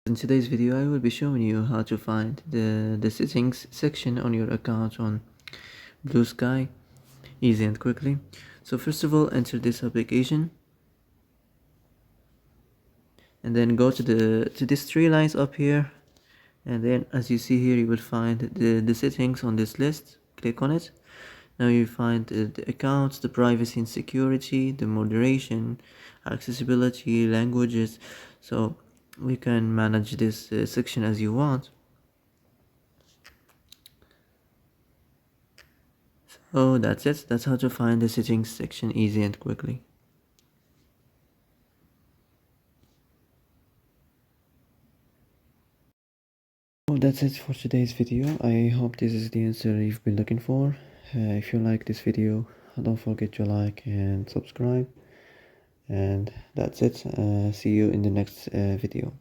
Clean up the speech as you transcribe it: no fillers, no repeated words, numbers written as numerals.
In today's video I will be showing you how to find the settings section on your account on Bluesky easy and quickly. So first of all, enter this application and then go to these three lines up here, and then as you see here you will find the settings on this list. Click on it. Now you find the accounts, the privacy and security, the moderation, accessibility, languages. So we can manage this section as you want. So that's it. That's how to find the settings section easy and quickly. Well, that's it for today's video. I hope this is the answer you've been looking for. If you like this video, don't forget to like and subscribe. And that's it. See you in the next video.